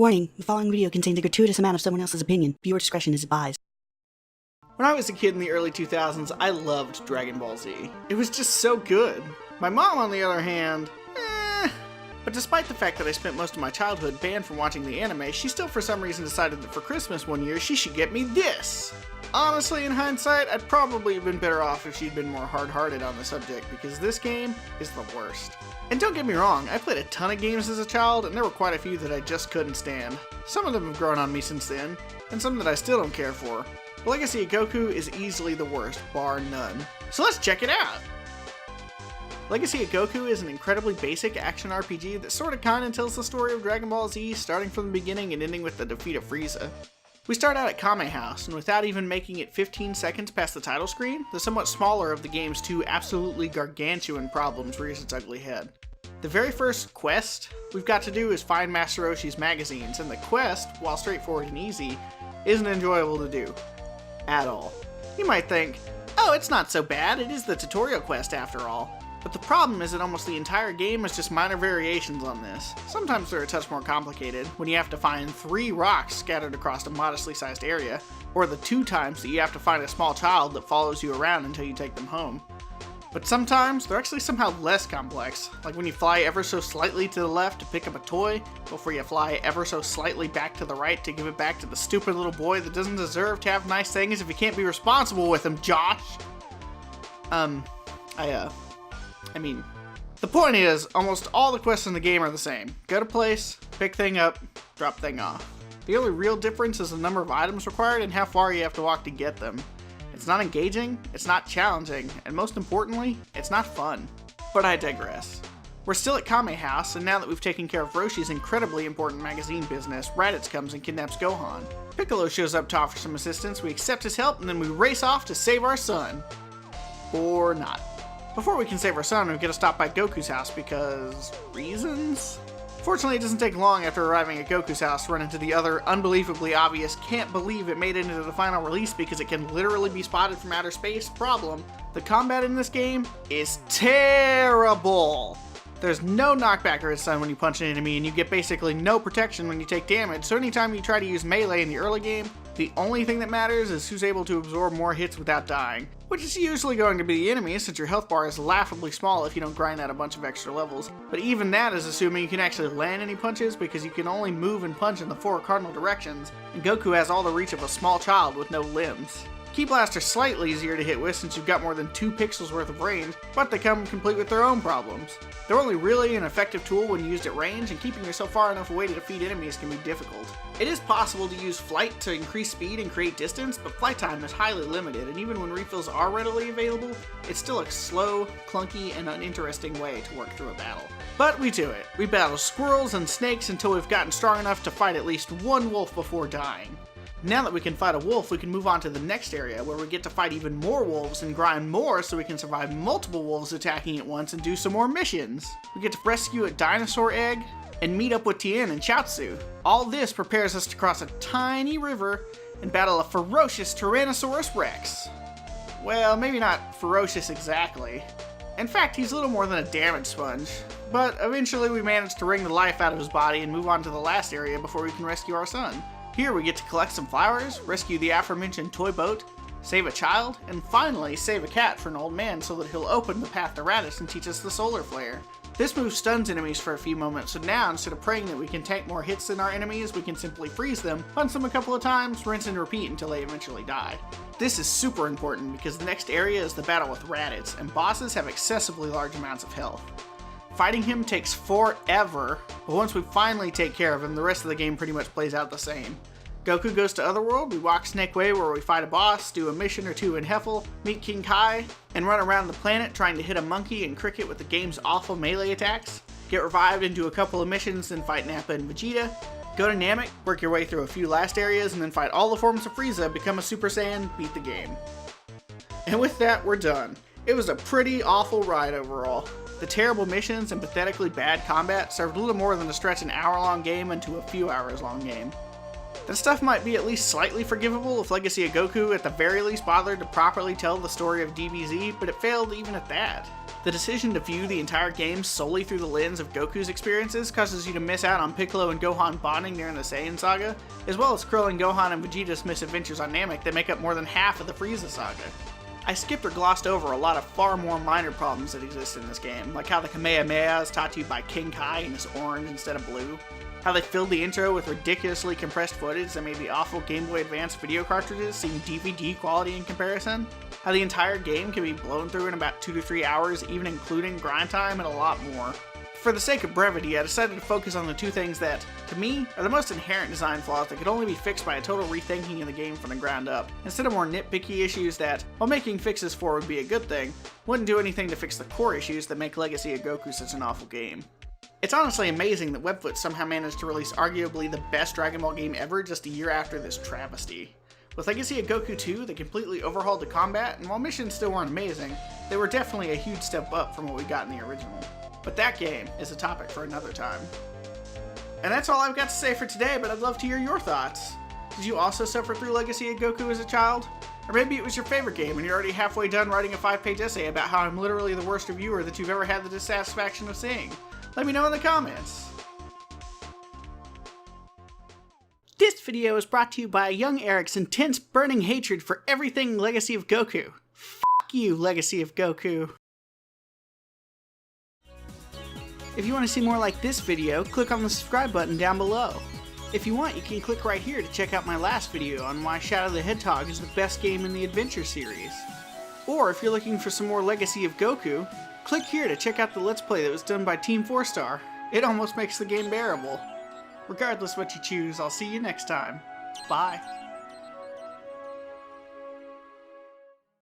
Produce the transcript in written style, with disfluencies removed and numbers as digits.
Warning, the following video contains a gratuitous amount of someone else's opinion. Viewer discretion is advised. When I was a kid in the early 2000s, I loved Dragon Ball Z. It was just so good. My mom, on the other hand, But despite the fact that I spent most of my childhood banned from watching the anime, she still for some reason decided that for Christmas one year she should get me this! Honestly, in hindsight, I'd probably have been better off if she'd been more hard-hearted on the subject, because this game is the worst. And don't get me wrong, I played a ton of games as a child, and there were quite a few that I just couldn't stand. Some of them have grown on me since then, and some that I still don't care for. But Legacy of Goku is easily the worst, bar none. So let's check it out! Legacy of Goku is an incredibly basic action RPG that sorta kinda tells the story of Dragon Ball Z, starting from the beginning and ending with the defeat of Frieza. We start out at Kame House, and without even making it 15 seconds past the title screen, the somewhat smaller of the game's two absolutely gargantuan problems rears its ugly head. The very first quest we've got to do is find Master Roshi's magazines, and the quest, while straightforward and easy, isn't enjoyable to do. At all. You might think, oh, it's not so bad, it is the tutorial quest after all. But the problem is that almost the entire game is just minor variations on this. Sometimes they're a touch more complicated, when you have to find 3 rocks scattered across a modestly sized area, or the 2 times that you have to find a small child that follows you around until you take them home. But sometimes they're actually somehow less complex, like when you fly ever so slightly to the left to pick up a toy, before you fly ever so slightly back to the right to give it back to the stupid little boy that doesn't deserve to have nice things if you can't be responsible with them, Josh! The point is, almost all the quests in the game are the same. Go to place, pick thing up, drop thing off. The only real difference is the number of items required and how far you have to walk to get them. It's not engaging, it's not challenging, and most importantly, it's not fun. But I digress. We're still at Kame House, and now that we've taken care of Roshi's incredibly important magazine business, Raditz comes and kidnaps Gohan. Piccolo shows up to offer some assistance, we accept his help, and then we race off to save our son. Or not. Before we can save our son, we get to stop by Goku's house because... reasons? Fortunately, it doesn't take long after arriving at Goku's house to run into the other unbelievably obvious can't believe it made it into the final release because it can literally be spotted from outer space problem. The combat in this game is terrible! There's no knockback or hit stun when you punch an enemy, and you get basically no protection when you take damage, so anytime you try to use melee in the early game, the only thing that matters is who's able to absorb more hits without dying, which is usually going to be the enemy since your health bar is laughably small if you don't grind out a bunch of extra levels. But even that is assuming you can actually land any punches because you can only move and punch in the 4 cardinal directions, and Goku has all the reach of a small child with no limbs. Ki Blasts are slightly easier to hit with since you've got more than 2 pixels worth of range, but they come complete with their own problems. They're only really an effective tool when used at range, and keeping yourself far enough away to defeat enemies can be difficult. It is possible to use flight to increase speed and create distance, but flight time is highly limited, and even when refills are readily available, it's still a slow, clunky, and uninteresting way to work through a battle. But we do it. We battle squirrels and snakes until we've gotten strong enough to fight at least one wolf before dying. Now that we can fight a wolf, we can move on to the next area where we get to fight even more wolves and grind more so we can survive multiple wolves attacking at once and do some more missions. We get to rescue a dinosaur egg and meet up with Tien and Chaozu. All this prepares us to cross a tiny river and battle a ferocious Tyrannosaurus Rex. Well, maybe not ferocious exactly. In fact, he's little more than a damage sponge. But eventually we manage to wring the life out of his body and move on to the last area before we can rescue our son. Here we get to collect some flowers, rescue the aforementioned toy boat, save a child, and finally save a cat for an old man so that he'll open the path to Raditz and teach us the solar flare. This move stuns enemies for a few moments, so now instead of praying that we can tank more hits than our enemies, we can simply freeze them, punch them a couple of times, rinse and repeat until they eventually die. This is super important because the next area is the battle with Raditz, and bosses have excessively large amounts of health. Fighting him takes forever, but once we finally take care of him, the rest of the game pretty much plays out the same. Goku goes to Otherworld, we walk Snake Way where we fight a boss, do a mission or 2 in Heffel, meet King Kai, and run around the planet trying to hit a monkey and cricket with the game's awful melee attacks, get revived and do a couple of missions, then fight Nappa and Vegeta, go to Namek, work your way through a few last areas, and then fight all the forms of Frieza, become a Super Saiyan, beat the game. And with that, we're done. It was a pretty awful ride overall. The terrible missions and pathetically bad combat served little more than to stretch an hour-long game into a few hours-long game. That stuff might be at least slightly forgivable if Legacy of Goku at the very least bothered to properly tell the story of DBZ, but it failed even at that. The decision to view the entire game solely through the lens of Goku's experiences causes you to miss out on Piccolo and Gohan bonding during the Saiyan saga, as well as Krillin, Gohan, and Vegeta's misadventures on Namek that make up more than half of the Frieza saga. I skipped or glossed over a lot of far more minor problems that exist in this game, like how the Kamehameha is taught to you by King Kai and is orange instead of blue, how they filled the intro with ridiculously compressed footage that made the awful Game Boy Advance video cartridges seem DVD quality in comparison, how the entire game can be blown through in about 2 to 3 hours, even including grind time, and a lot more. For the sake of brevity, I decided to focus on the two things that, to me, are the most inherent design flaws that could only be fixed by a total rethinking of the game from the ground up, instead of more nitpicky issues that, while making fixes for would be a good thing, wouldn't do anything to fix the core issues that make Legacy of Goku such an awful game. It's honestly amazing that Webfoot somehow managed to release arguably the best Dragon Ball game ever just a year after this travesty. With Legacy of Goku 2, they completely overhauled the combat, and while missions still weren't amazing, they were definitely a huge step up from what we got in the original. But that game is a topic for another time. And that's all I've got to say for today, but I'd love to hear your thoughts. Did you also suffer through Legacy of Goku as a child? Or maybe it was your favorite game and you're already halfway done writing a 5-page essay about how I'm literally the worst reviewer that you've ever had the dissatisfaction of seeing. Let me know in the comments. This video is brought to you by young Eric's intense burning hatred for everything Legacy of Goku. Fuck you, Legacy of Goku. If you want to see more like this video, click on the subscribe button down below. If you want, you can click right here to check out my last video on why Shadow the Hedgehog is the best game in the Adventure series. Or if you're looking for some more Legacy of Goku, click here to check out the Let's Play that was done by Team 4-Star. It almost makes the game bearable. Regardless what you choose, I'll see you next time. Bye.